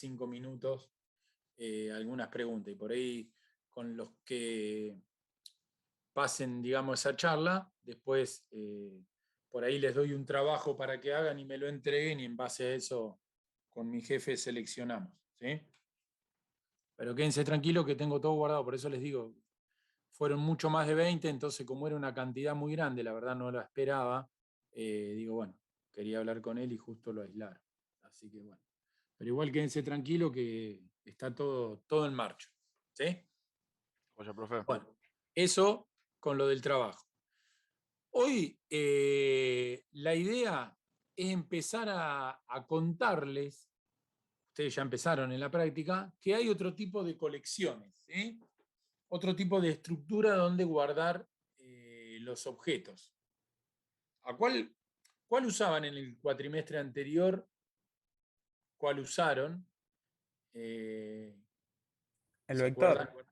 5 minutos algunas preguntas, y por ahí con los que pasen, digamos, esa charla, después por ahí les doy un trabajo para que hagan y me lo entreguen, y en base a eso con mi jefe seleccionamos, ¿sí? Pero quédense tranquilos que tengo todo guardado, por eso les digo, fueron mucho más de 20, entonces como era una cantidad muy grande, la verdad no la esperaba, digo, bueno, quería hablar con él y justo lo aislaron. Así que bueno. Pero igual quédense tranquilo que está todo en marcha, ¿sí? Oye, profe. Bueno, eso con lo del trabajo. Hoy la idea es empezar a contarles, ustedes ya empezaron en la práctica, que hay otro tipo de colecciones, ¿sí? Otro tipo de estructura donde guardar los objetos. ¿A cuál usaban en el cuatrimestre anterior? ¿Cuál usaron? El ¿Se vector. acuerdan?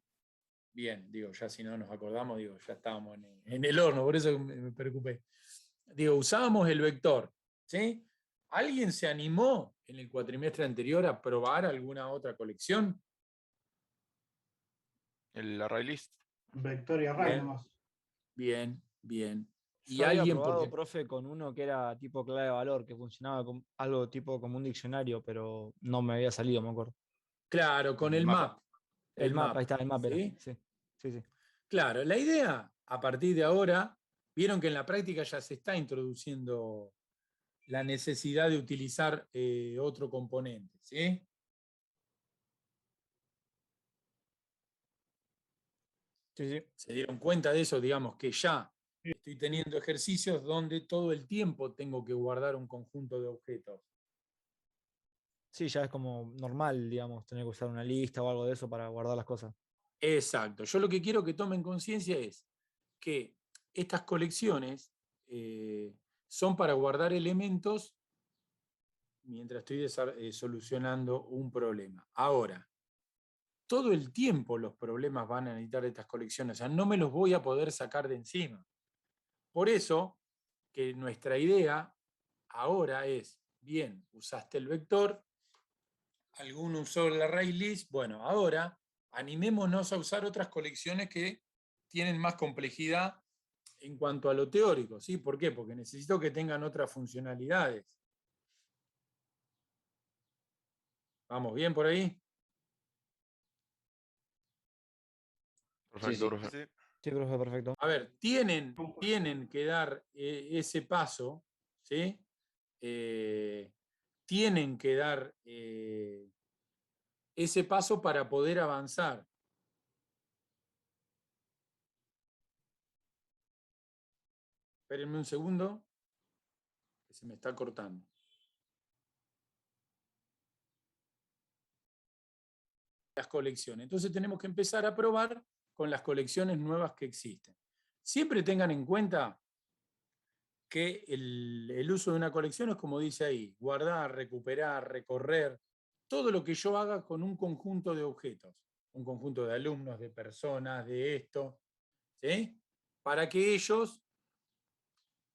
Bien, digo, ya si no nos acordamos, digo, ya estábamos en el horno, por eso me preocupé. Digo, usábamos el vector, ¿sí? ¿Alguien se animó en el cuatrimestre anterior a probar alguna otra colección? El array list. Vector y array Bien, nomás. bien, bien. ¿Y Yo había alguien probado, porque profe, con uno que era tipo clave de valor, que funcionaba como algo tipo como un diccionario, pero no me había salido, me acuerdo. claro, con el map. El mapa, ahí está, el mapa era. ¿Sí? Sí, sí, sí. Claro, la idea a partir de ahora, vieron que en la práctica ya se está introduciendo la necesidad de utilizar otro componente, ¿sí? Sí, sí. ¿Se dieron cuenta de eso? Digamos que ya estoy teniendo ejercicios donde todo el tiempo tengo que guardar un conjunto de objetos. Sí, ya es como normal, digamos, tener que usar una lista o algo de eso para guardar las cosas. Exacto. Yo lo que quiero que tomen conciencia es que estas colecciones son para guardar elementos mientras estoy solucionando un problema. Ahora, todo el tiempo los problemas van a necesitar estas colecciones, o sea, no me los voy a poder sacar de encima. Por eso que nuestra idea ahora es, bien, usaste el vector, alguno usó el array list, bueno, ahora animémonos a usar otras colecciones que tienen más complejidad en cuanto a lo teórico, ¿sí? ¿Por qué? Porque necesito que tengan otras funcionalidades. ¿Vamos bien por ahí? Perfecto, Sí. profe. Sí, profe, perfecto. A ver, tienen que dar ese paso, ¿sí? Tienen que dar ese paso para poder avanzar. Espérenme un segundo, que se me está cortando. Las colecciones. Entonces tenemos que empezar a probar con las colecciones nuevas que existen. Siempre tengan en cuenta que el uso de una colección es como dice ahí, guardar, recuperar, recorrer, todo lo que yo haga con un conjunto de objetos, un conjunto de alumnos, de personas, de esto, ¿sí? Para que ellos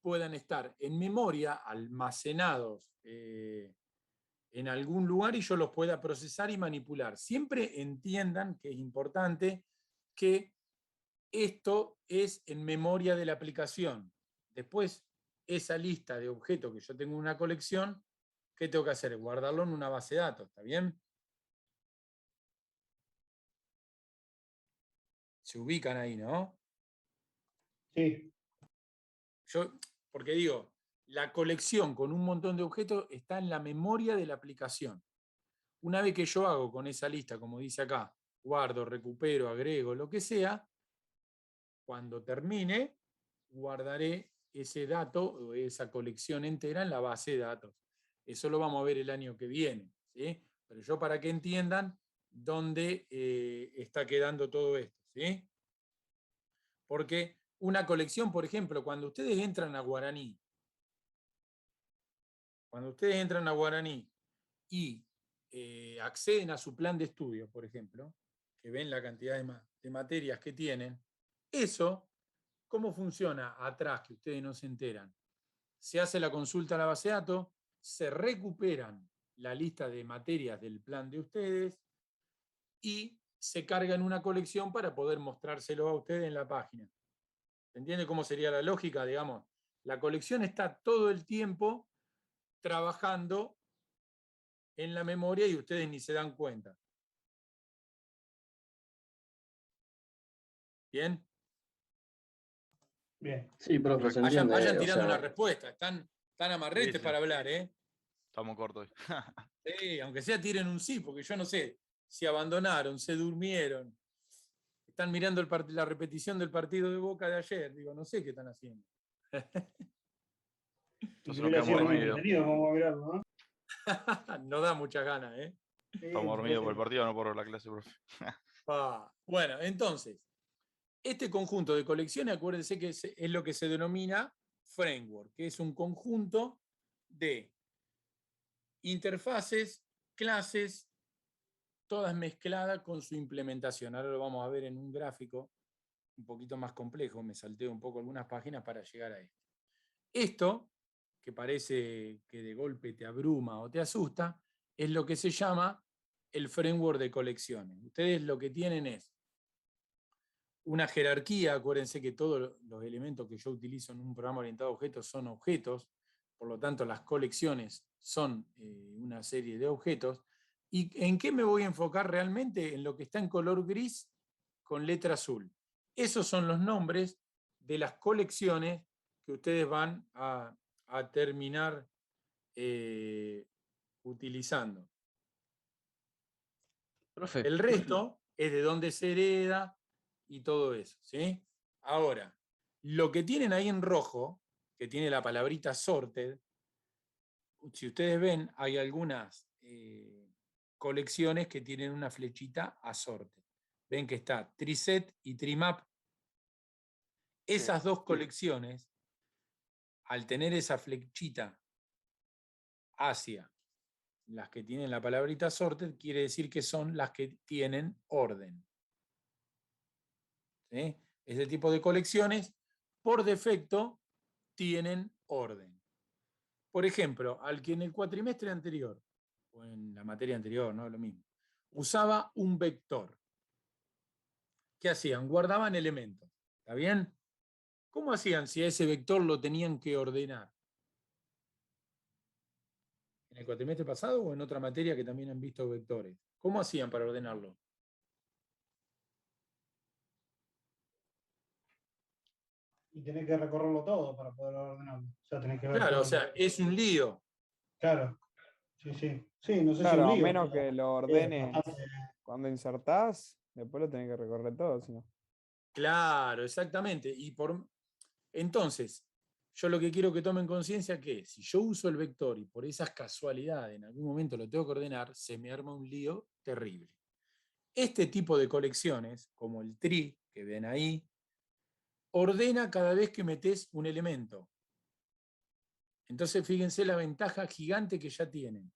puedan estar en memoria, almacenados en algún lugar y yo los pueda procesar y manipular. Siempre entiendan que es importante que esto es en memoria de la aplicación. Después, esa lista de objetos que yo tengo en una colección, ¿qué tengo que hacer? Guardarlo en una base de datos, ¿está bien? Se ubican ahí, ¿no? Sí. Porque digo, la colección con un montón de objetos está en la memoria de la aplicación. Una vez que yo hago con esa lista, como dice acá, guardo, recupero, agrego, lo que sea, cuando termine, guardaré ese dato o esa colección entera en la base de datos. Eso lo vamos a ver el año que viene, ¿sí? Pero yo para que entiendan dónde está quedando todo esto, ¿sí? Porque una colección, por ejemplo, cuando ustedes entran a Guaraní y acceden a su plan de estudio, por ejemplo, que ven la cantidad de materias que tienen, eso, ¿cómo funciona atrás que ustedes no se enteran? Se hace la consulta a la base de datos, se recuperan la lista de materias del plan de ustedes y se carga en una colección para poder mostrárselo a ustedes en la página. ¿Se entiende cómo sería la lógica? Digamos, la colección está todo el tiempo trabajando en la memoria y ustedes ni se dan cuenta. ¿Bien? Bien. Sí, profe, se Vayan, entiende. vayan o tirando sea, una respuesta. Están amarretes Sí, sí. para hablar, ¿eh? Estamos cortos hoy. Sí, aunque sea tiren un sí, porque yo no sé si abandonaron, se durmieron, están mirando la repetición del partido de Boca de ayer. Digo, no sé qué están haciendo. Y Entonces si nos hubiera quedamos sido muy dormidos. entretenido, vamos a mirarlo, ¿no? No da muchas ganas, ¿eh? Sí, Estamos dormidos por el parece- partido, no por la clase, profe. Bueno, entonces, este conjunto de colecciones, acuérdense que es lo que se denomina framework, que es un conjunto de interfaces, clases, todas mezcladas con su implementación. Ahora lo vamos a ver en un gráfico un poquito más complejo, me salteo un poco algunas páginas para llegar a esto. Esto, que parece que de golpe te abruma o te asusta, es lo que se llama el framework de colecciones. Ustedes lo que tienen es una jerarquía, acuérdense que todos los elementos que yo utilizo en un programa orientado a objetos son objetos, por lo tanto las colecciones son una serie de objetos. ¿Y en qué me voy a enfocar realmente? En lo que está en color gris con letra azul. Esos son los nombres de las colecciones que ustedes van a terminar utilizando. profe, El resto es de dónde se hereda y todo eso, ¿sí? Ahora, lo que tienen ahí en rojo, que tiene la palabrita sorted, si ustedes ven, hay algunas colecciones que tienen una flechita a sorted. Ven que está Triset y Trimap. Esas dos colecciones, al tener esa flechita hacia las que tienen la palabrita sorted, quiere decir que son las que tienen orden. ¿Sí? Ese tipo de colecciones, por defecto, tienen orden. Por ejemplo, al que en el cuatrimestre anterior, o en la materia anterior, no es lo mismo, usaba un vector. ¿Qué hacían? Guardaban elementos. ¿Está bien? ¿Cómo hacían si a ese vector lo tenían que ordenar? ¿En el cuatrimestre pasado o en otra materia que también han visto vectores? ¿Cómo hacían para ordenarlo? Y tenés que recorrerlo todo para poder ordenarlo. O sea, tenés que ver Claro, o todo. sea, es un lío. Claro, sí, sí. Sí, no sé si Claro, un a lío, menos pero que lo es ordenes bastante. cuando insertás, después lo tenés que recorrer todo, si no. Claro, exactamente. Entonces, yo lo que quiero que tomen conciencia es que si yo uso el vector y por esas casualidades en algún momento lo tengo que ordenar, se me arma un lío terrible. Este tipo de colecciones, como el tree que ven ahí, ordena cada vez que metes un elemento. Entonces, fíjense la ventaja gigante que ya tienen.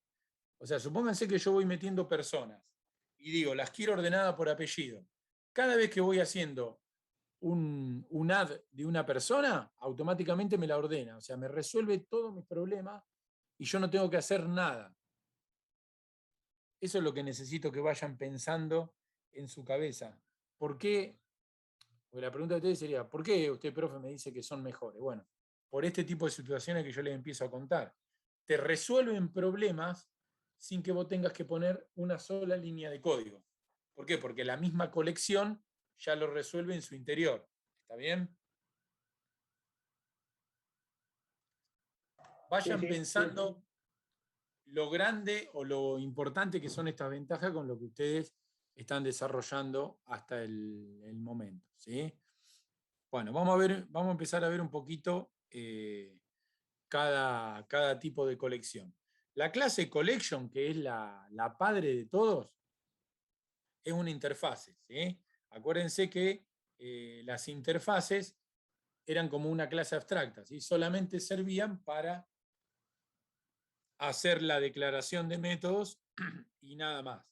O sea, supónganse que yo voy metiendo personas y digo, las quiero ordenadas por apellido. Cada vez que voy haciendo un add de una persona, automáticamente me la ordena. O sea, me resuelve todos mis problemas y yo no tengo que hacer nada. Eso es lo que necesito que vayan pensando en su cabeza. ¿Por qué? Porque la pregunta de ustedes sería, ¿por qué usted, profe, me dice que son mejores? Bueno, por este tipo de situaciones que yo les empiezo a contar. Te resuelven problemas sin que vos tengas que poner una sola línea de código. ¿Por qué? Porque la misma colección ya lo resuelve en su interior. ¿Está bien? Sí, Vayan sí. pensando lo grande o lo importante que son estas ventajas con lo que ustedes están desarrollando hasta el momento. ¿Sí? Bueno, vamos a empezar a ver un poquito cada tipo de colección. La clase collection, que es la padre de todos, es una interfase. ¿Sí? Acuérdense que las interfaces eran como una clase abstracta, ¿sí? Solamente servían para hacer la declaración de métodos y nada más.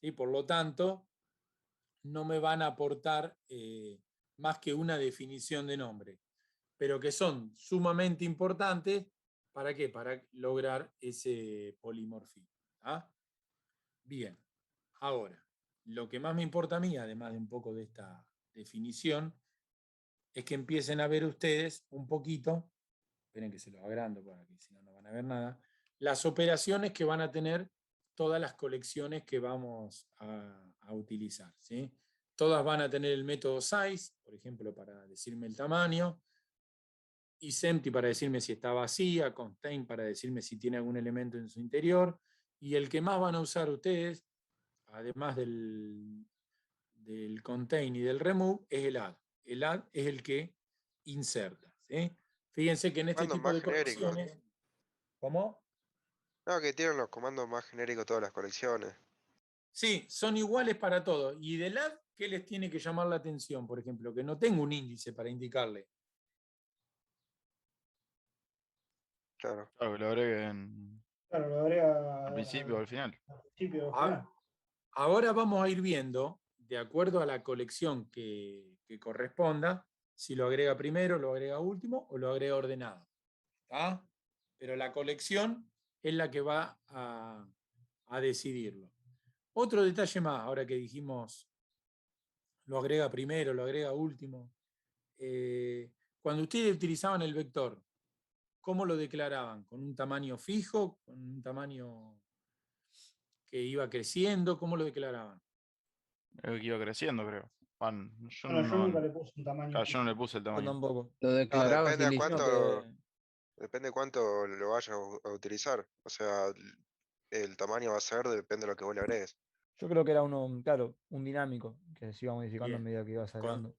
¿Sí? Por lo tanto, no me van a aportar más que una definición de nombre, pero que son sumamente importantes. ¿Para qué? Para lograr ese polimorfismo. ¿Ah? Bien, ahora, lo que más me importa a mí, además de un poco de esta definición, es que empiecen a ver ustedes un poquito, esperen que se los agrando para que si no, no van a ver nada, las operaciones que van a tener todas las colecciones que vamos a utilizar, ¿sí? Todas van a tener el método size, por ejemplo, para decirme el tamaño, isEmpty para decirme si está vacía, contain para decirme si tiene algún elemento en su interior, y el que más van a usar ustedes, además del contain y del remove, es el add. El add es el que inserta, ¿sí? Fíjense que en este Comandos tipo más de genéricos. colecciones, ¿cómo? No, que tienen los comandos más genéricos todas las colecciones. Sí, son iguales para todos. Y del add, ¿qué les tiene que llamar la atención? Por ejemplo, que no tengo un índice para indicarle. Claro. Claro, que lo agreguen Claro, lo agrega al principio o al final. al principio o al Ah, final. Ahora vamos a ir viendo, de acuerdo a la colección que corresponda, si lo agrega primero, lo agrega último o lo agrega ordenado. ¿Tá? Pero la colección es la que va a decidirlo. Otro detalle más, ahora que dijimos, lo agrega primero, lo agrega último. Cuando ustedes utilizaban el vector, ¿cómo lo declaraban? ¿Con un tamaño fijo? ¿Con un tamaño que iba creciendo? ¿Cómo lo declaraban? Que iba creciendo, creo. Yo Bueno, yo nunca no, le puse un tamaño claro, yo no fijo. le puse el Yo tamaño. tampoco. Lo No, declarabas y depende a listo. cuánto, depende cuánto lo vayas a utilizar. O sea, el tamaño va a ser, depende de lo que vos le agregues. Yo creo que era uno, claro, un dinámico que se iba modificando a Bien. medida que ibas agregando.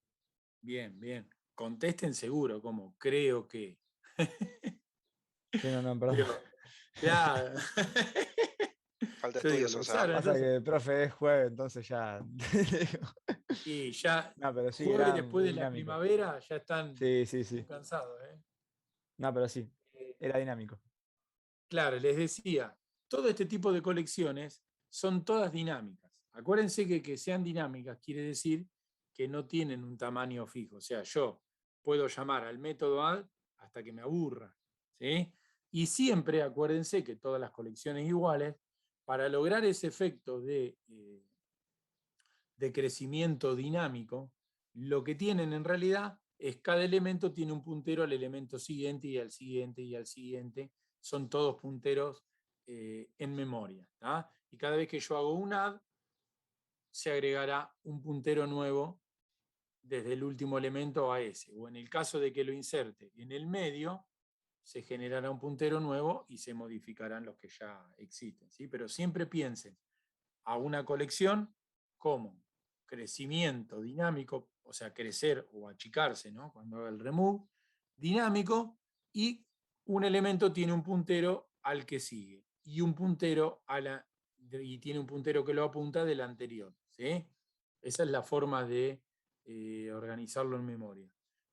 Bien, bien. Contesten seguro, como creo que. Sí, no, perdón. Pero, claro. Falta Yo digo, estudios, lo o sea. usaron Pasa entonces. que, profe, es jueves, entonces ya. Y ya, No, pero sí, jueves eran después de la dinámicos. primavera, ya están Sí, sí, muy sí. cansados. ¿Eh? No, pero sí, era dinámico. Claro, les decía, todo este tipo de colecciones son todas dinámicas. Acuérdense que sean dinámicas quiere decir que no tienen un tamaño fijo. O sea, yo puedo llamar al método add hasta que me aburra. ¿Sí? Y siempre acuérdense que todas las colecciones iguales, para lograr ese efecto de crecimiento dinámico, lo que tienen en realidad es cada elemento tiene un puntero al elemento siguiente y al siguiente y al siguiente. Son todos punteros en memoria. ¿tá? Y cada vez que yo hago un add, se agregará un puntero nuevo desde el último elemento a ese. O en el caso de que lo inserte en el medio, se generará un puntero nuevo y se modificarán los que ya existen. ¿sí? Pero siempre piensen a una colección como crecimiento dinámico, o sea, crecer o achicarse, ¿no? Cuando haga el remove, dinámico, y un elemento tiene un puntero al que sigue, y un puntero y tiene un puntero que lo apunta del anterior. ¿sí? Esa es la forma de organizarlo en memoria.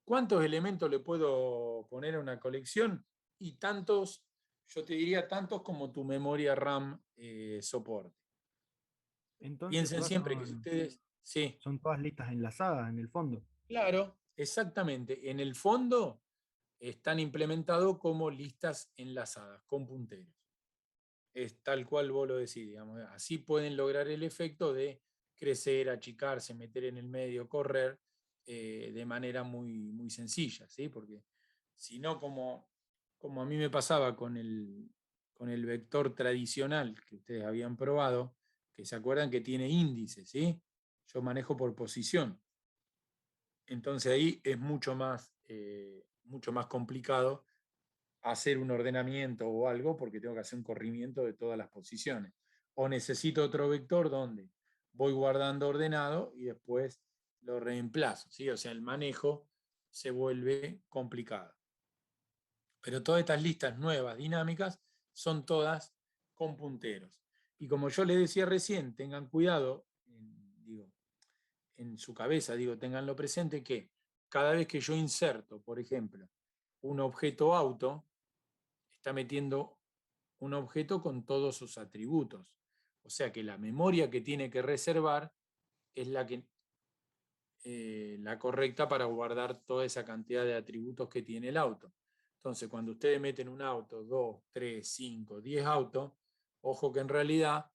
¿Cuántos elementos le puedo poner a una colección? Y tantos, yo te diría tantos como tu memoria RAM soporte. Entonces Piensen todas siempre que si son, ustedes, sí, son todas listas enlazadas en el fondo. claro, exactamente. En el fondo están implementados como listas enlazadas con punteros. Es tal cual vos lo decís, digamos. Así pueden lograr el efecto de crecer, achicarse, meter en el medio, correr de manera muy, muy sencilla, ¿sí? Porque si no, como a mí me pasaba con el vector tradicional que ustedes habían probado, que se acuerdan que tiene índices, ¿sí? Yo manejo por posición. Entonces ahí es mucho más complicado hacer un ordenamiento o algo porque tengo que hacer un corrimiento de todas las posiciones. O necesito otro vector donde voy guardando ordenado y después lo reemplazo. ¿sí? O sea, el manejo se vuelve complicado. Pero todas estas listas nuevas, dinámicas, son todas con punteros. Y como yo les decía recién, tengan cuidado, digo, en su cabeza, digo, tenganlo presente que cada vez que yo inserto, por ejemplo, un objeto auto, está metiendo un objeto con todos sus atributos. O sea que la memoria que tiene que reservar es la correcta para guardar toda esa cantidad de atributos que tiene el auto. Entonces, cuando ustedes meten un auto, 2, 3, 5, 10 autos, Ojo que en realidad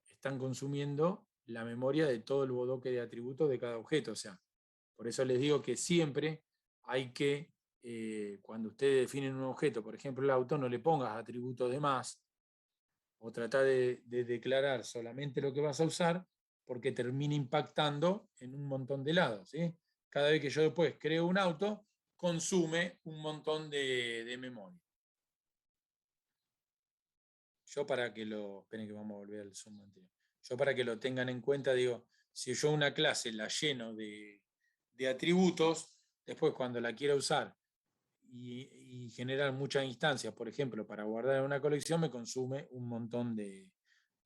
están consumiendo la memoria de todo el bodoque de atributos de cada objeto. O sea, por eso les digo que siempre hay que, cuando ustedes definen un objeto, por ejemplo el auto, no le pongas atributos de más, o trata de declarar solamente lo que vas a usar, porque termina impactando en un montón de lados, ¿sí? Cada vez que yo después creo un auto, consume un montón de memoria. Yo para que lo... Esperen que vamos a volver al Zoom anterior. Yo para que lo tengan en cuenta, digo, si yo una clase la lleno de atributos, después cuando la quiera usar y generar muchas instancias, por ejemplo, para guardar en una colección, me consume un montón de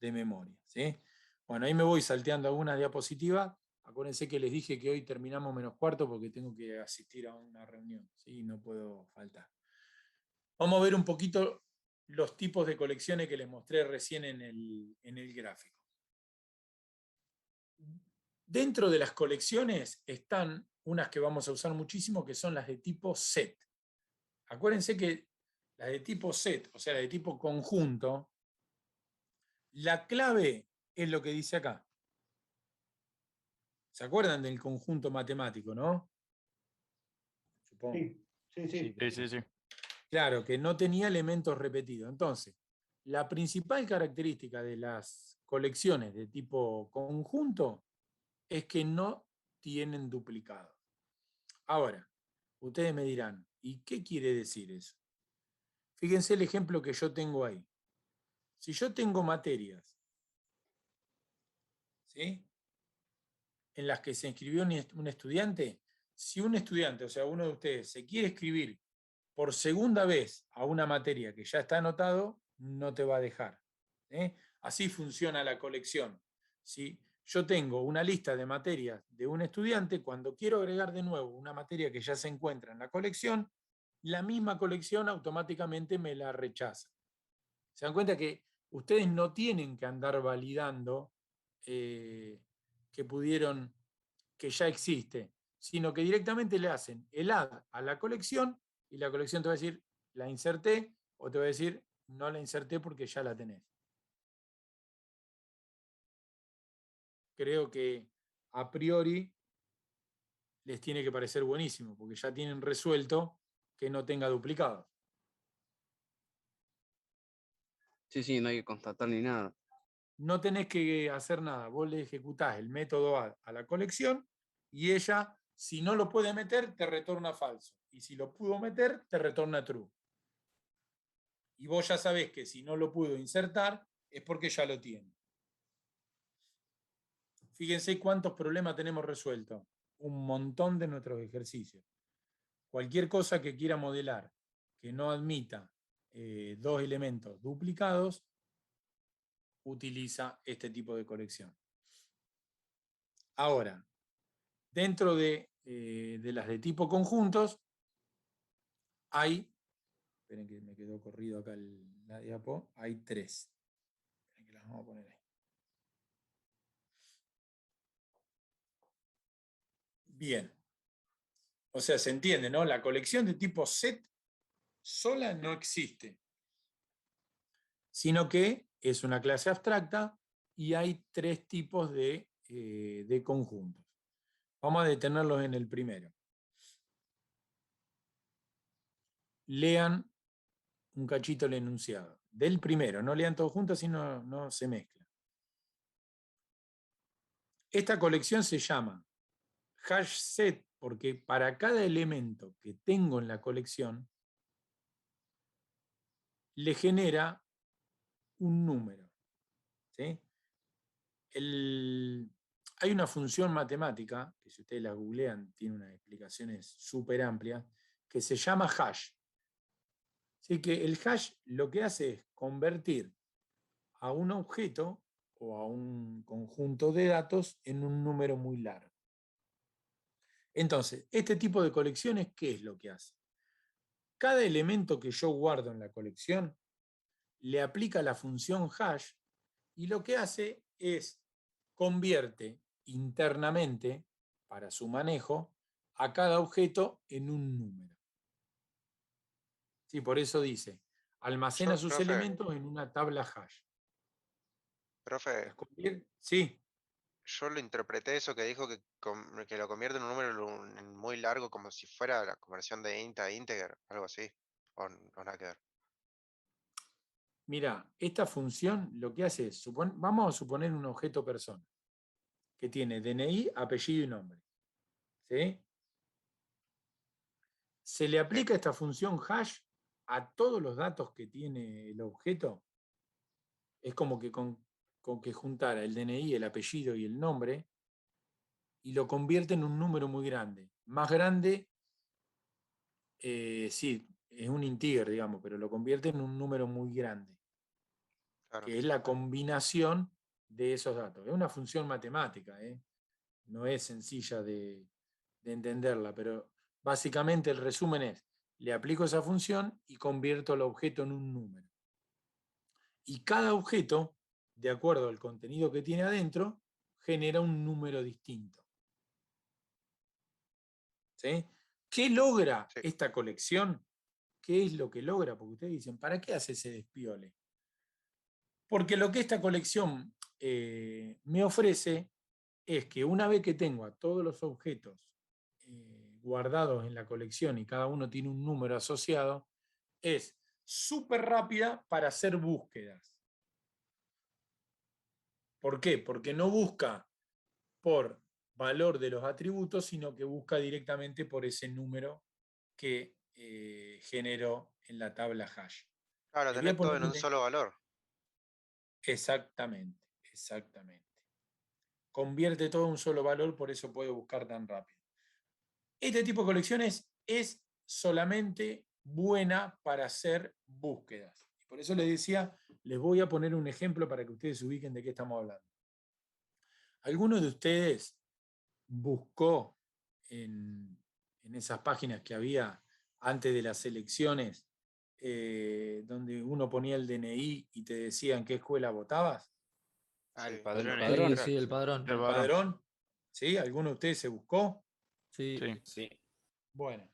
memoria, ¿sí? Bueno, ahí me voy salteando algunas diapositivas. Acuérdense que les dije que hoy terminamos menos cuarto porque tengo que asistir a una reunión, ¿sí? No puedo faltar. Vamos a ver un poquito los tipos de colecciones que les mostré recién en el gráfico. Dentro de las colecciones están unas que vamos a usar muchísimo, que son las de tipo set. Acuérdense que las de tipo set, o sea, las de tipo conjunto, la clave es lo que dice acá. ¿Se acuerdan del conjunto matemático, no? Supongo. Sí. Sí. Claro, que no tenía elementos repetidos. Entonces, la principal característica de las colecciones de tipo conjunto es que no tienen duplicados. Ahora, ustedes me dirán, ¿y qué quiere decir eso? Fíjense el ejemplo que yo tengo ahí. Si yo tengo materias, ¿sí?, en las que se inscribió un estudiante, si un estudiante, o sea, uno de ustedes, se quiere escribir por segunda vez a una materia que ya está anotado, no te va a dejar. Así funciona la colección. Si yo tengo una lista de materias de un estudiante, cuando quiero agregar de nuevo una materia que ya se encuentra en la colección, la misma colección automáticamente me la rechaza. Se dan cuenta que ustedes no tienen que andar validando que ya existe, sino que directamente le hacen el add a la colección y la colección te va a decir, la inserté, o te va a decir, no la inserté porque ya la tenés. Creo que a priori les tiene que parecer buenísimo, porque ya tienen resuelto que no tenga duplicados. Sí, no hay que constatar ni nada. No tenés que hacer nada, vos le ejecutás el método add a la colección y ella, si no lo puede meter, te retorna falso. Y si lo pudo meter, te retorna true. Y vos ya sabés que si no lo pudo insertar, es porque ya lo tiene. Fíjense cuántos problemas tenemos resueltos. Un montón de nuestros ejercicios. Cualquier cosa que quiera modelar que no admita dos elementos duplicados, utiliza este tipo de colección. Ahora, dentro de las de tipo conjuntos, hay, esperen que me quedó corrido acá la diapo, hay tres. Esperen que las vamos a poner ahí. Bien. O sea, se entiende, ¿no? La colección de tipo set sola no existe, sino que es una clase abstracta y hay tres tipos de conjuntos. Vamos a detenerlos en el primero. Lean un cachito el enunciado. Del primero, no lean todo juntos, sino no se mezcla. Esta colección se llama hash set porque para cada elemento que tengo en la colección le genera un número. ¿Sí? Hay una función matemática, que si ustedes la googlean tiene unas explicaciones súper amplias, que se llama hash. Así que el hash lo que hace es convertir a un objeto o a un conjunto de datos en un número muy largo. Entonces, este tipo de colecciones, ¿qué es lo que hace? Cada elemento que yo guardo en la colección le aplica la función hash y lo que hace es convierte internamente, para su manejo, a cada objeto en un número. Sí, por eso dice, almacena sus Profe, elementos en una tabla hash. Profe, Sí, yo lo interpreté eso que dijo que lo convierte en un número muy largo, como si fuera la conversión de int a integer, algo así. O nada que ver. mira, esta función lo que hace es, vamos a suponer un objeto persona, que tiene DNI, apellido y nombre. ¿Sí? Se le aplica esta función hash a todos los datos que tiene el objeto. Es como que con que juntara el DNI, el apellido y el nombre, y lo convierte en un número muy grande. Más grande, sí, es un integer, digamos, pero lo convierte en un número muy grande, Claro. que es la combinación de esos datos. Es una función matemática, no es sencilla de entenderla, pero básicamente el resumen es, le aplico esa función y convierto el objeto en un número. Y cada objeto, de acuerdo al contenido que tiene adentro, genera un número distinto. ¿Sí? ¿Qué logra Sí. esta colección? ¿Qué es lo que logra? Porque ustedes dicen, ¿para qué hace ese despiole? Porque lo que esta colección me ofrece es que una vez que tengo a todos los objetos guardados en la colección y cada uno tiene un número asociado, es súper rápida para hacer búsquedas. ¿Por qué? Porque no busca por valor de los atributos, sino que busca directamente por ese número que generó en la tabla hash. Claro, Le voy a tener todo poner en un solo valor. Exactamente, exactamente. Convierte todo en un solo valor, por eso puede buscar tan rápido. Este tipo de colecciones es solamente buena para hacer búsquedas. Por eso les decía, les voy a poner un ejemplo para que ustedes se ubiquen de qué estamos hablando. ¿Alguno de ustedes buscó en esas páginas que había antes de las elecciones, donde uno ponía el DNI y te decía en qué escuela votabas? Ah, el Sí. padrón El es padrón. digital. Sí, el padrón. El ¿El padrón. padrón? ¿Sí? ¿Alguno de ustedes se buscó? Sí. Sí. Bueno,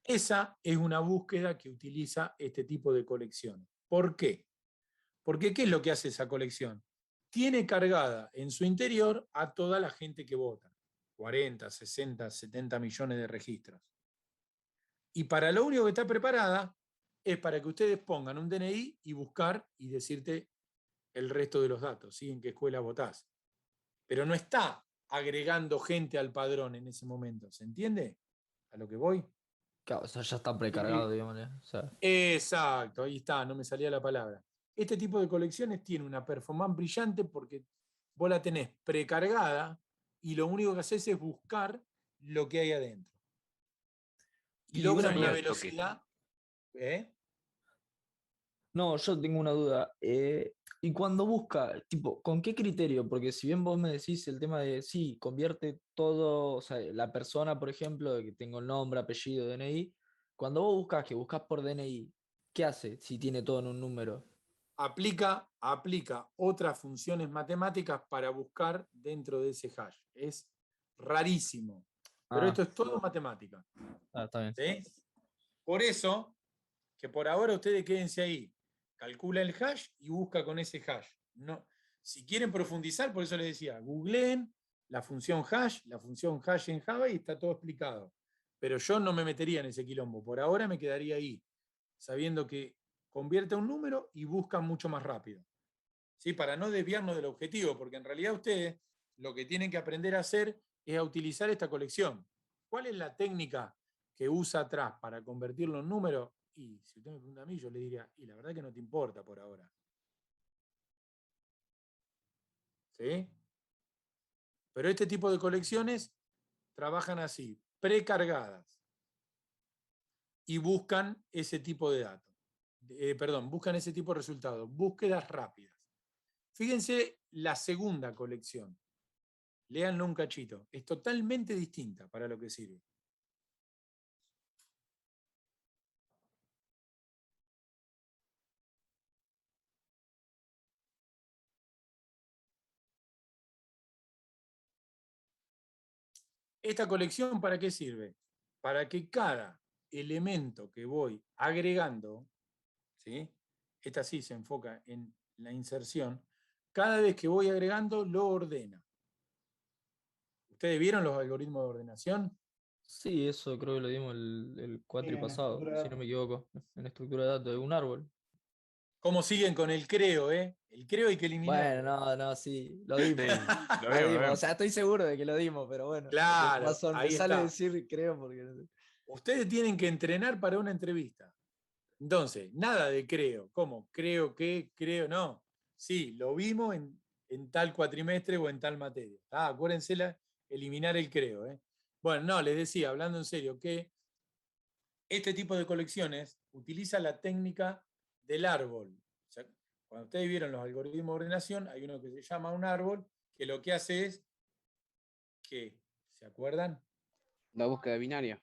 esa es una búsqueda que utiliza este tipo de colecciones. ¿Por qué? Porque ¿qué es lo que hace esa colección? Tiene cargada en su interior a toda la gente que vota. 40, 60, 70 millones de registros. Y para lo único que está preparada es para que ustedes pongan un DNI y buscar y decirte el resto de los datos, ¿sí? En qué escuela votás. Pero no está agregando gente al padrón en ese momento. ¿Se entiende a lo que voy? Claro, o sea, ya está precargado, digamos. O sea, Exacto, ahí está, no me salía la palabra. Este tipo de colecciones tiene una performance brillante porque vos la tenés precargada y lo único que haces es buscar lo que hay adentro. Y Y una logran una Sería pregunta. el toque. velocidad. ¿eh? No, yo tengo una duda. Y cuando busca, tipo, ¿con qué criterio? Porque si bien vos me decís el tema de, sí, convierte todo, o sea, la persona, por ejemplo, de que tengo el nombre, apellido, DNI, cuando vos buscas, que buscas por DNI, ¿qué hace si tiene todo en un número? Aplica otras funciones matemáticas para buscar dentro de ese hash. Es rarísimo, pero Ah, esto es todo matemática. está bien. ¿Sí? Por eso, que por ahora ustedes quédense ahí. Calcula el hash y busca con ese hash. No, si quieren profundizar, por eso les decía, googleen la función hash en Java y está todo explicado. Pero yo no me metería en ese quilombo. Por ahora me quedaría ahí, sabiendo que convierte un número y busca mucho más rápido. ¿Sí? Para no desviarnos del objetivo, porque en realidad ustedes lo que tienen que aprender a hacer es a utilizar esta colección. ¿Cuál es la técnica que usa atrás para convertirlo en número? Y si usted me pregunta a mí, yo le diría, y la verdad que no te importa por ahora. ¿Sí? Pero este tipo de colecciones trabajan así, precargadas, y buscan ese tipo de datos. Buscan ese tipo de resultados, búsquedas rápidas. Fíjense la segunda colección. Léanlo un cachito. Es totalmente distinta para lo que sirve. ¿Esta colección para qué sirve? Para que cada elemento que voy agregando, ¿sí? Esta sí se enfoca en la inserción, cada vez que voy agregando, lo ordena. ¿Ustedes vieron los algoritmos de ordenación? Sí, eso creo que lo dimos el cuatri en pasado, estructura de si no me equivoco. En estructura de datos de un árbol. ¿Cómo siguen con el creo, eh? El creo hay que eliminarlo. Bueno, no, sí, lo dimos. Sí, lo Lo vemos, lo dimos. O vemos. sea, estoy seguro de que lo dimos, pero bueno. Claro, Me ahí sale está. decir creo porque no sé. Ustedes tienen que entrenar para una entrevista. Entonces, nada de creo. ¿Cómo? Creo que, creo, no. Sí, lo vimos en tal cuatrimestre o en tal materia. Acuérdense eliminar el creo. Bueno, no, les decía, hablando en serio, que este tipo de colecciones utiliza la técnica del árbol. O sea, cuando ustedes vieron los algoritmos de ordenación, hay uno que se llama un árbol, que lo que hace es que, ¿se acuerdan? La búsqueda binaria.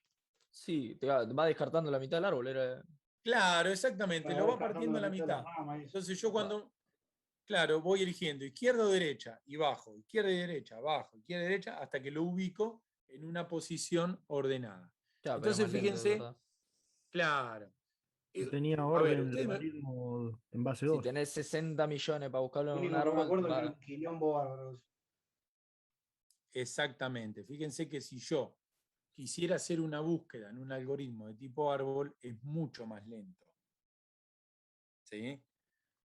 Sí, va descartando la mitad del árbol. Era... Claro, exactamente, lo va partiendo a la mitad. Entonces yo cuando, claro, voy eligiendo izquierda o derecha y bajo, izquierda y derecha, bajo, izquierda y derecha, hasta que lo ubico en una posición ordenada. Claro, pero Entonces más lento, de fíjense, verdad. claro. Yo tenía A ver, orden el ustedes logaritmo en base Si 2. tenés 60 millones para buscarlo en un único que me árbol, acuerdo que era va. un quilombo bárbaro. exactamente, fíjense que si yo quisiera hacer una búsqueda en un algoritmo de tipo árbol, es mucho más lento. ¿Sí?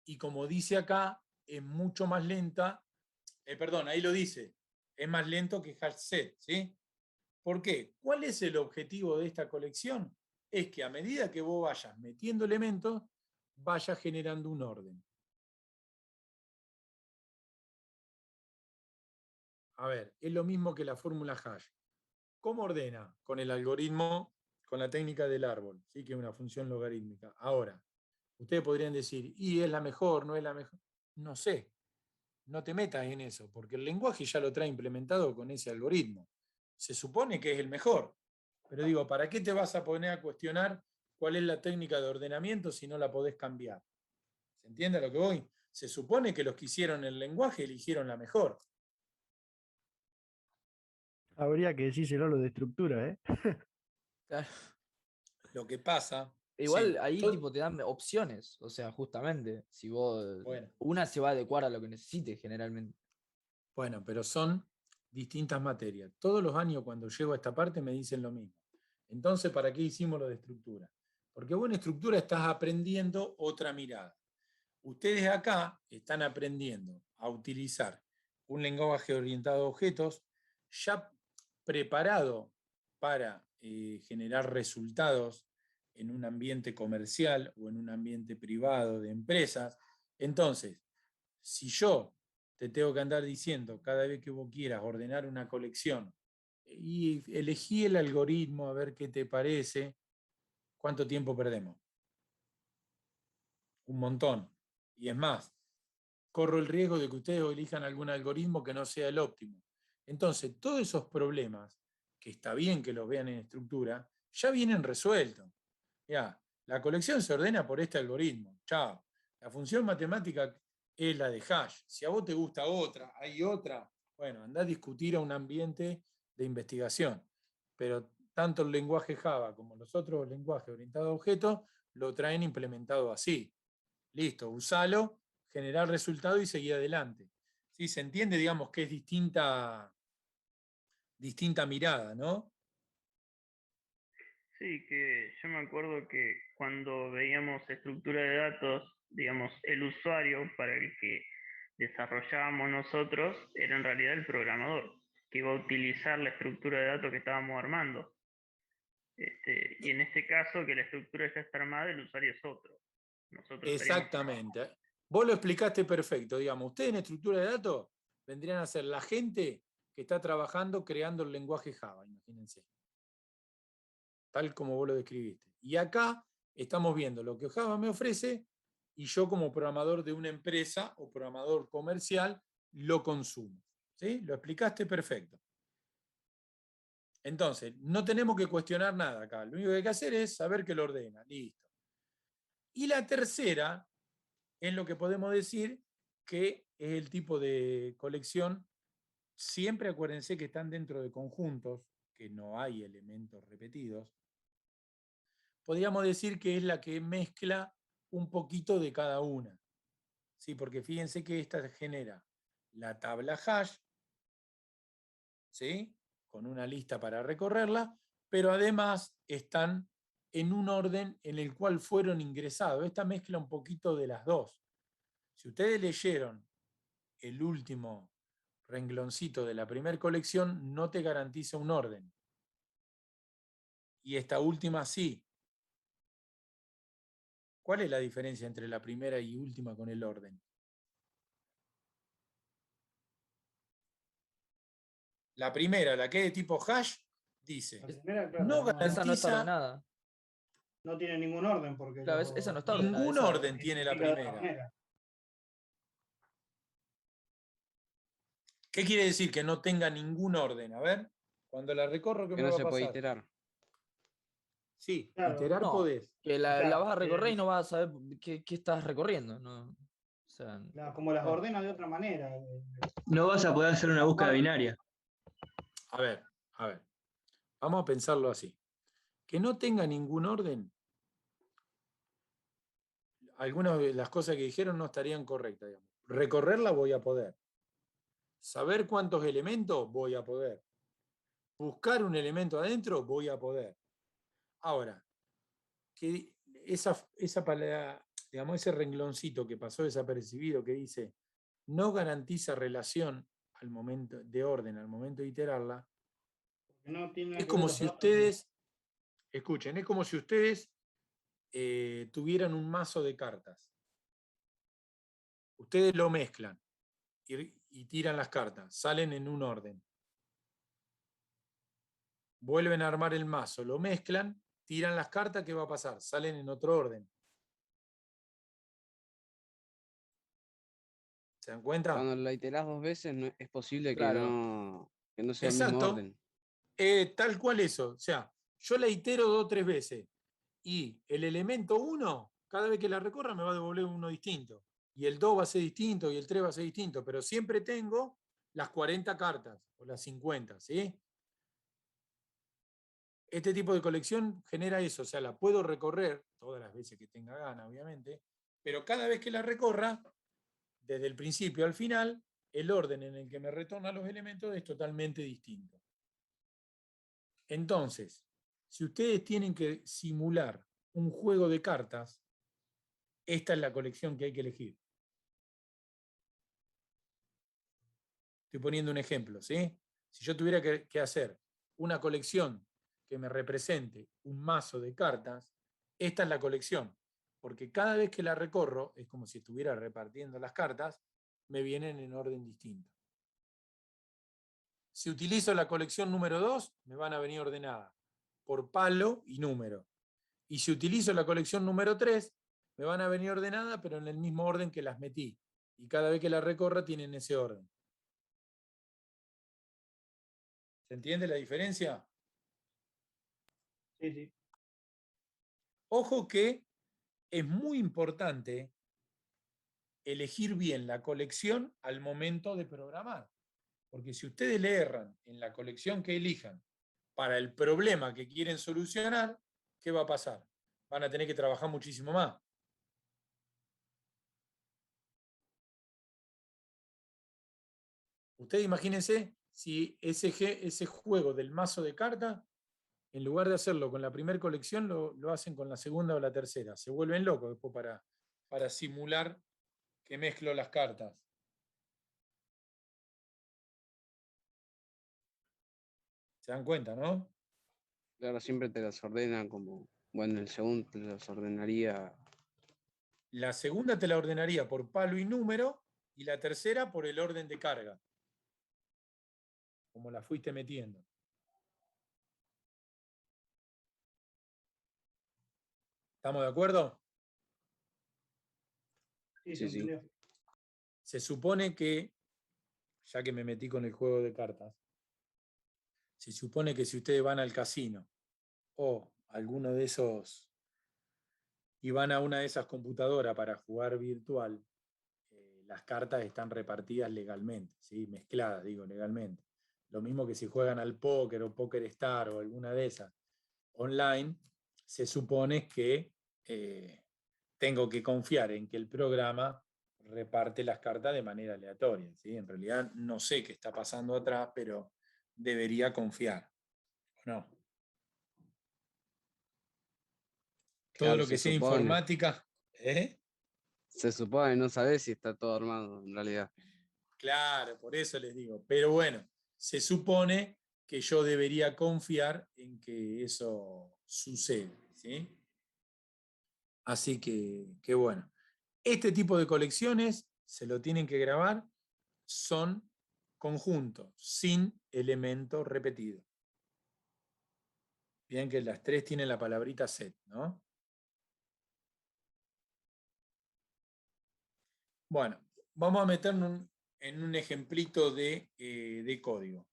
Y como dice acá, es mucho más lenta, perdón, ahí lo dice, es más lento que HashSet, ¿sí? ¿Por qué? ¿Cuál es el objetivo de esta colección? Es que a medida que vos vayas metiendo elementos, vayas generando un orden. A ver, es lo mismo que la fórmula hash. ¿Cómo ordena? Con el algoritmo, con la técnica del árbol, ¿sí? Que es una función logarítmica. Ahora, ustedes podrían decir, ¿y es la mejor, no es la mejor? No sé, no te metas en eso, porque el lenguaje ya lo trae implementado con ese algoritmo. Se supone que es el mejor, pero digo, ¿para qué te vas a poner a cuestionar cuál es la técnica de ordenamiento si no la podés cambiar? ¿Se entiende a lo que voy? Se supone que los que hicieron el lenguaje eligieron la mejor. Habría que decírselo lo de estructura, ¿eh? Claro. Lo que pasa, Igual sí, ahí tipo te dan opciones. O sea, justamente, si vos. bueno, Una se va a adecuar a lo que necesites generalmente. bueno, pero son distintas materias. Todos los años cuando llego a esta parte me dicen lo mismo. Entonces, ¿para qué hicimos lo de estructura? Porque vos en estructura estás aprendiendo otra mirada. Ustedes acá están aprendiendo a utilizar un lenguaje orientado a objetos ya preparado para generar resultados en un ambiente comercial o en un ambiente privado de empresas. Entonces, si yo te tengo que andar diciendo cada vez que vos quieras ordenar una colección y elegí el algoritmo a ver qué te parece, ¿cuánto tiempo perdemos? Un montón. Y es más, corro el riesgo de que ustedes elijan algún algoritmo que no sea el óptimo. Entonces, todos esos problemas, que está bien que los vean en estructura, ya vienen resueltos. Ya, la colección se ordena por este algoritmo. Chao. La función matemática es la de hash. Si a vos te gusta otra, hay otra, bueno, andá a discutir a un ambiente de investigación. Pero tanto el lenguaje Java como los otros lenguajes orientados a objetos lo traen implementado así. Listo, usalo, generar resultado y seguir adelante. ¿Sí? Se entiende, digamos, que es distinta mirada, ¿no? Sí, que yo me acuerdo que cuando veíamos estructura de datos, digamos, el usuario para el que desarrollábamos nosotros era en realidad el programador, que iba a utilizar la estructura de datos que estábamos armando. Y en este caso, que la estructura ya está armada, el usuario es otro. Nosotros estaríamos Exactamente. Vos lo explicaste perfecto, digamos. Ustedes en estructura de datos vendrían a ser la gente que está trabajando creando el lenguaje Java, imagínense. Tal como vos lo describiste. Y acá estamos viendo lo que Java me ofrece y yo como programador de una empresa o programador comercial lo consumo. ¿Sí? Lo explicaste perfecto. Entonces, no tenemos que cuestionar nada acá. Lo único que hay que hacer es saber que lo ordena. Listo. Y la tercera es lo que podemos decir que es el tipo de colección. Siempre acuérdense que están dentro de conjuntos, que no hay elementos repetidos. Podríamos decir que es la que mezcla un poquito de cada una. ¿sí? Porque fíjense que esta genera la tabla hash, ¿sí? Con una lista para recorrerla, pero además están en un orden en el cual fueron ingresados. Esta mezcla un poquito de las dos. Si ustedes leyeron el último rengloncito de la primera colección, no te garantiza un orden. Y esta última sí. ¿Cuál es la diferencia entre la primera y última con el orden? La primera, la que es de tipo hash, dice, La primera, claro, no Esa no está garantiza ordenada. no tiene ningún orden porque Claro, esa no está ordenada. ningún esa- orden, tiene la identifica de otra primera. manera. ¿Qué quiere decir que no tenga ningún orden? A ver, cuando la recorro, ¿qué Que me no va a se puede pasar? iterar. Sí, Claro. iterar No, podés. que la Claro, vas a recorrer y no vas a saber qué estás recorriendo. ¿No? O sea, Como las No. ordena de otra manera. No vas a poder hacer una búsqueda binaria. A ver. Vamos a pensarlo así. Que no tenga ningún orden. Algunas de las cosas que dijeron no estarían correctas. Digamos. Recorrerla voy a poder. Saber cuántos elementos voy a poder. Buscar un elemento adentro voy a poder. Ahora, que esa palabra, digamos, ese rengloncito que pasó desapercibido que dice no garantiza relación al momento de orden, al momento de iterarla, No tiene nada es que ver como los si datos. ustedes, escuchen, es como si ustedes tuvieran un mazo de cartas. Ustedes lo mezclan y tiran las cartas, salen en un orden. Vuelven a armar el mazo, lo mezclan, tiran las cartas, ¿qué va a pasar? Salen en otro orden. ¿Se dan cuenta? Cuando la iterás 2 veces es posible Claro. que no sea el mismo Exacto. orden. Tal cual eso. O sea, yo la itero 2 o 3 veces y el elemento 1, cada vez que la recorra me va a devolver uno distinto. Y el 2 va a ser distinto y el 3 va a ser distinto, pero siempre tengo las 40 cartas o las 50, ¿sí? Este tipo de colección genera eso, o sea, la puedo recorrer todas las veces que tenga gana, obviamente, pero cada vez que la recorra, desde el principio al final, el orden en el que me retorna los elementos es totalmente distinto. Entonces, si ustedes tienen que simular un juego de cartas, esta es la colección que hay que elegir. Estoy poniendo un ejemplo, ¿sí? Si yo tuviera que hacer una colección que me represente un mazo de cartas, esta es la colección, porque cada vez que la recorro, es como si estuviera repartiendo las cartas, me vienen en orden distinto. Si utilizo la colección número 2, me van a venir ordenadas por palo y número. Y si utilizo la colección número 3, me van a venir ordenadas, pero en el mismo orden que las metí. Y cada vez que la recorra, tienen ese orden. ¿Se entiende la diferencia? Sí, sí. Ojo que es muy importante elegir bien la colección al momento de programar. Porque si ustedes le erran en la colección que elijan para el problema que quieren solucionar, ¿qué va a pasar? Van a tener que trabajar muchísimo más. Ustedes imagínense si ese juego del mazo de cartas, en lugar de hacerlo con la primera colección, lo hacen con la segunda o la tercera. Se vuelven locos después para simular que mezclo las cartas. ¿Se dan cuenta, no? Claro, siempre te las ordena como, bueno, el segundo te las ordenaría. La segunda te la ordenaría por palo y número, y la tercera por el orden de carga, como la fuiste metiendo. ¿Estamos de acuerdo? Sí, Sí, se sí. entendió. Se supone que, ya que me metí con el juego de cartas, se supone que si ustedes van al casino o alguno de esos y van a una de esas computadoras para jugar virtual, las cartas están repartidas legalmente, ¿sí? Mezcladas, digo, legalmente. Lo mismo que si juegan al póker o Poker Star o alguna de esas online, se supone que tengo que confiar en que el programa reparte las cartas de manera aleatoria, ¿sí? En realidad no sé qué está pasando atrás, pero debería confiar, ¿o no? Todo Claro, lo que se sea supone. informática, ¿eh? Se supone, no sabes si está todo armado en realidad. Claro, por eso les digo. Pero bueno, se supone que yo debería confiar en que eso sucede, ¿sí? Así que bueno. Este tipo de colecciones, se lo tienen que grabar, son conjuntos, sin elemento repetido. Bien que las tres tienen la palabrita set, ¿no? Bueno, vamos a meternos en un ejemplito de código.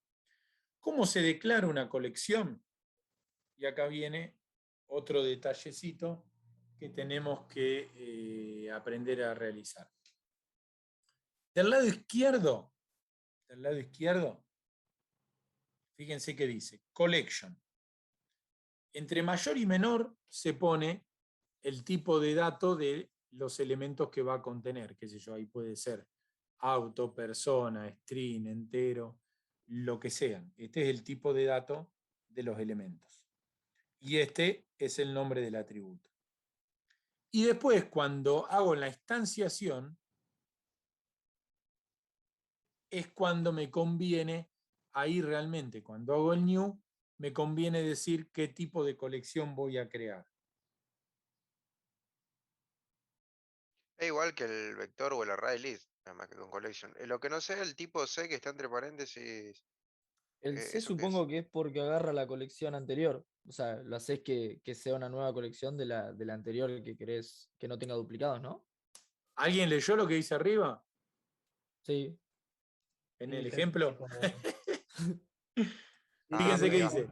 ¿Cómo se declara una colección? Y acá viene otro detallecito que tenemos que aprender a realizar. Del lado izquierdo, fíjense que dice collection. Entre mayor y menor se pone el tipo de dato de los elementos que va a contener, qué sé yo, ahí puede ser auto, persona, string, entero, lo que sean. Este es el tipo de dato de los elementos. Y este es el nombre del atributo. Y después, cuando hago la instanciación, es cuando me conviene, ahí realmente, cuando hago el new, me conviene decir qué tipo de colección voy a crear. Es igual que el vector o el array list, nada más que con collection. Lo que no sé, el tipo C que está entre paréntesis, El C ¿eso qué es? supongo que es porque agarra la colección anterior. O sea, lo haces que sea una nueva colección de la anterior que querés que no tenga duplicados, ¿no? ¿Alguien leyó lo que dice arriba Sí. en Sí, el está ejemplo? explícito. Ah, Fíjense me qué diga. dice.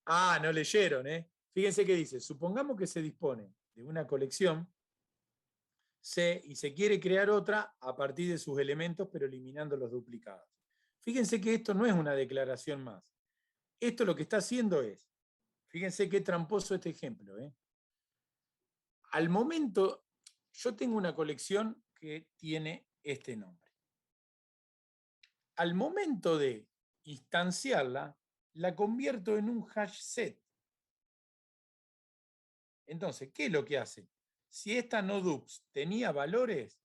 Ah, no leyeron, ¿eh? Fíjense qué dice. Supongamos que se dispone de una colección C y se quiere crear otra a partir de sus elementos, pero eliminando los duplicados. Fíjense que esto no es una declaración más. Esto lo que está haciendo es, fíjense qué tramposo este ejemplo, ¿eh? Al momento, yo tengo una colección que tiene este nombre. Al momento de instanciarla, la convierto en un hash set. Entonces, ¿qué es lo que hace? Si esta nodups tenía valores,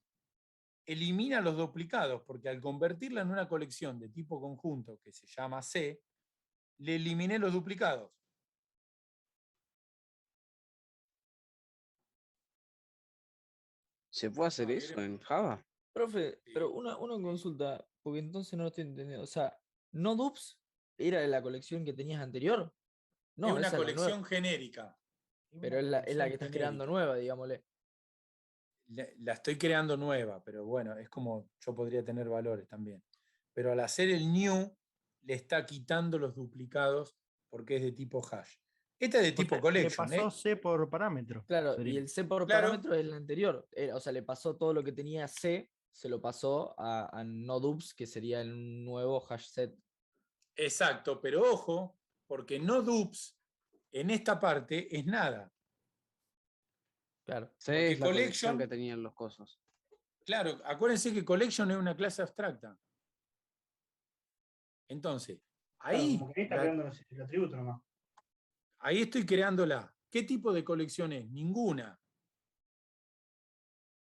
elimina los duplicados, porque al convertirla en una colección de tipo conjunto que se llama C, le eliminé los duplicados. ¿Se puede hacer Ah, eso en Java? Profe, pero una consulta, porque entonces no lo estoy entendiendo. O sea, ¿no dupes era de la colección que tenías anterior? Es No, una esa es la nueva. colección genérica. Es Pero una es la colección que estás creando genérica. nueva, digámosle. La estoy creando nueva, pero bueno, es como yo podría tener valores también. Pero al hacer el new, le está quitando los duplicados porque es de tipo hash. Esta es de O tipo sea, le collection, pasó ¿eh? C por parámetro. Claro, y Sería. el C por Claro, parámetro es el anterior. O sea, le pasó todo lo que tenía C, se lo pasó a no dupes, que sería el nuevo hash set. exacto, pero ojo, porque no dupes en esta parte es nada. Claro. C Porque es la colección que collection, tenían los cosos. claro, acuérdense que collection es una clase abstracta. Entonces, Claro, como ahí, que ahí está creando el atributo nomás. ahí estoy creándola. ¿Qué tipo de colección es? Ninguna.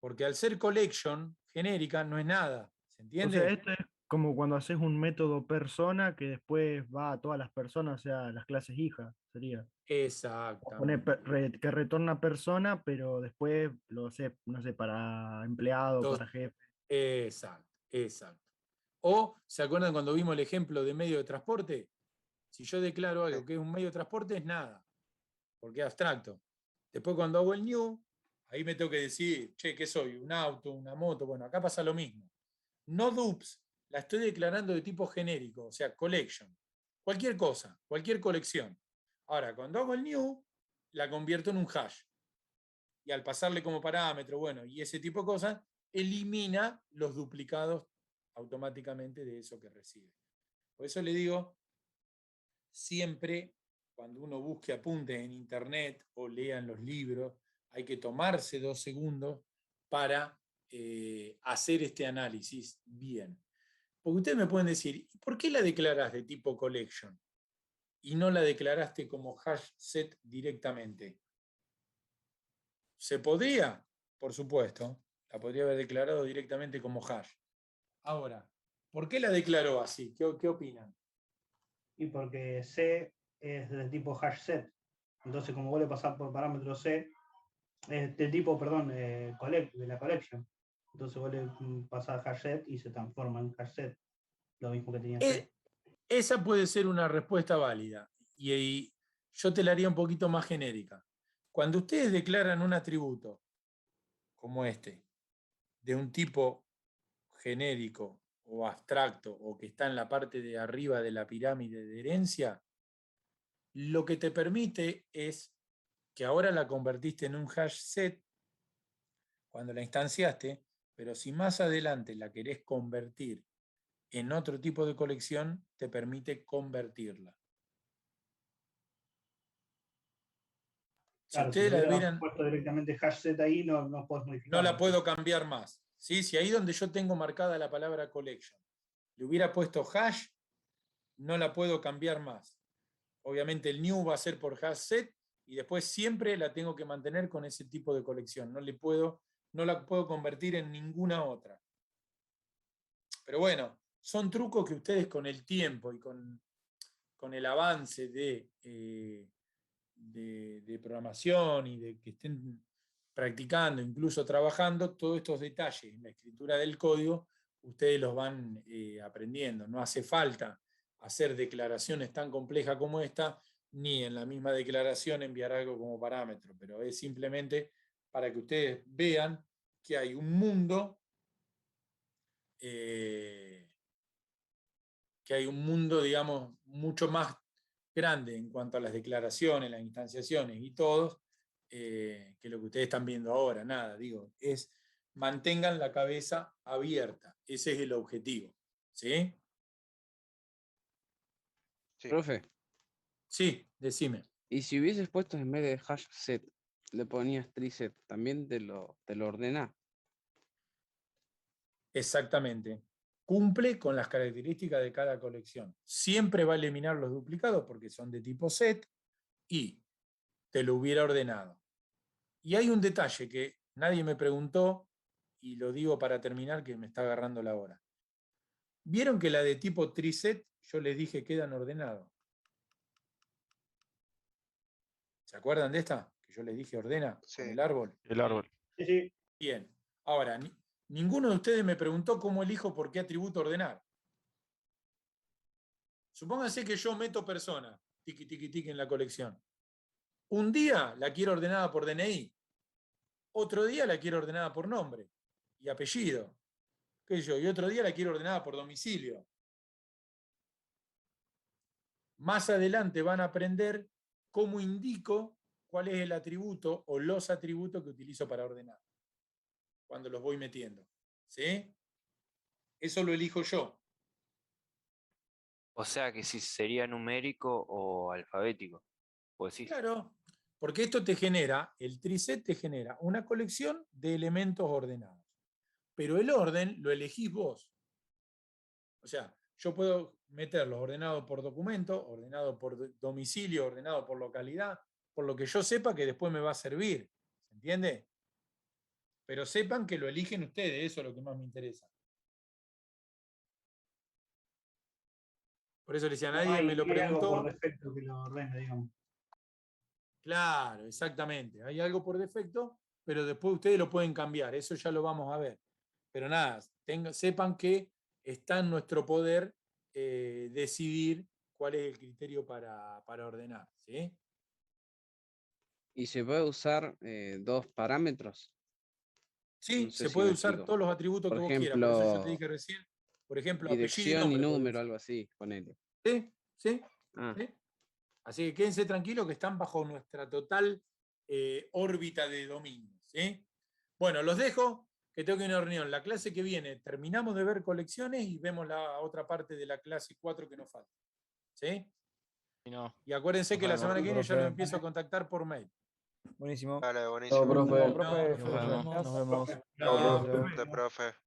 Porque al ser collection genérica no es nada. ¿Se O sea, entiende? esto es como cuando haces un método persona que después va a todas las personas, o sea, las clases hijas, sería. O pone Exactamente. que retorna persona, pero después lo sé, no sé, para empleado, Dos- para jefe. exacto, exacto. O, ¿se acuerdan cuando vimos el ejemplo de medio de transporte? Si yo declaro Sí. algo que es un medio de transporte, es nada, porque es abstracto. Después cuando hago el new, ahí me tengo que decir, che, ¿qué soy? ¿Un auto, una moto? Bueno, acá pasa lo mismo. No dupes, la estoy declarando de tipo genérico, o sea, collection. Cualquier cosa, cualquier colección. Ahora, cuando hago el new, la convierto en un hash. Y al pasarle como parámetro, bueno, y ese tipo de cosas, elimina los duplicados automáticamente de eso que recibe. Por eso le digo, siempre cuando uno busque apuntes en internet o lea en los libros, hay que tomarse 2 segundos para hacer este análisis bien. Porque ustedes me pueden decir, ¿por qué la declarás de tipo collection y no la declaraste como hash set directamente? ¿Se podría? Por supuesto, la podría haber declarado directamente como hash. Ahora, ¿por qué la declaró así? ¿Qué opinan? Y porque C es del tipo hash set. Entonces, como vos le pasás por parámetro C, es de tipo, perdón, de la collection. Entonces vos le pasás hash set y se transforma en hash set. Lo mismo que tenía C. Esa puede ser una respuesta válida. Y yo te la haría un poquito más genérica. Cuando ustedes declaran un atributo como este, de un tipo genérico o abstracto, o que está en la parte de arriba de la pirámide de herencia, lo que te permite es que ahora la convertiste en un hash set cuando la instanciaste, pero si más adelante la querés convertir en otro tipo de colección, te permite convertirla. Claro, si hubieras puesto directamente hash set ahí, no puedes modificar. No la puedo cambiar más. ¿Sí? Si ahí donde yo tengo marcada la palabra collection le hubiera puesto hash, no la puedo cambiar más. Obviamente el new va a ser por hash set y después siempre la tengo que mantener con ese tipo de colección. No la puedo convertir en ninguna otra. Pero bueno, son trucos que ustedes con el tiempo y con el avance de programación y de que estén practicando, incluso trabajando, todos estos detalles en la escritura del código, ustedes los van aprendiendo. No hace falta hacer declaraciones tan complejas como esta, ni en la misma declaración enviar algo como parámetro, pero es simplemente para que ustedes vean que hay un mundo, digamos, mucho más grande en cuanto a las declaraciones, las instanciaciones y todos, que lo que ustedes están viendo ahora. Nada, digo, mantengan la cabeza abierta. Ese es el objetivo. ¿Sí? Sí. Profe, Sí, decime. y si hubieses puesto en vez de hash set, le ponías triset, ¿también te lo ordena? Exactamente. Cumple con las características de cada colección. Siempre va a eliminar los duplicados porque son de tipo set y te lo hubiera ordenado. Y hay un detalle que nadie me preguntó y lo digo para terminar, que me está agarrando la hora. ¿Vieron que la de tipo triset yo les dije quedan ordenados? ¿Se acuerdan de esta? Que yo les dije ordena Sí. con el árbol. El árbol. Sí, sí. Bien. Ahora, ninguno de ustedes me preguntó cómo elijo por qué atributo ordenar. Supónganse que yo meto persona, tiqui, tiqui, tiqui, en la colección. Un día la quiero ordenada por DNI. Otro día la quiero ordenada por nombre y apellido. ¿Qué sé yo? Y otro día la quiero ordenada por domicilio. Más adelante van a aprender cómo indico cuál es el atributo o los atributos que utilizo para ordenar, cuando los voy metiendo. ¿Sí? Eso lo elijo yo. O sea que si sería numérico o alfabético. Pues sí. Claro, porque esto te genera, el triset te genera una colección de elementos ordenados. Pero el orden lo elegís vos. O sea, yo puedo meterlos ordenado por documento, ordenado por domicilio, ordenado por localidad, por lo que yo sepa que después me va a servir. ¿Se entiende? Pero sepan que lo eligen ustedes, eso es lo que más me interesa. Por eso le decía, nadie me lo preguntó. Algo por defecto que lo ordene, digamos. Claro, exactamente. Hay algo por defecto, pero después ustedes lo pueden cambiar. Eso ya lo vamos a ver. Pero nada, sepan que está en nuestro poder decidir cuál es el criterio para ordenar. ¿Sí? ¿Y se puede usar dos parámetros? Sí, No sé se si puede me usar explico. todos los atributos Por que vos quieras. Por eso yo te ejemplo, dije recién, por ejemplo, apellido y dirección y nombre. número, algo así, ponele. Sí, sí, Ah, sí. Así que quédense tranquilos que están bajo nuestra total órbita de dominio. ¿Sí? Bueno, los dejo, que tengo que ir a una reunión. La clase que viene terminamos de ver colecciones y vemos la otra parte de la clase 4 que nos falta. ¿Sí? Y no. Y acuérdense Nos que la vemos. semana que viene ya Profe. los empiezo a contactar por mail. Buenísimo. Dale, Chao, buenísimo. profe. Profe, Nos vemos. nos vemos. Suerte, profe.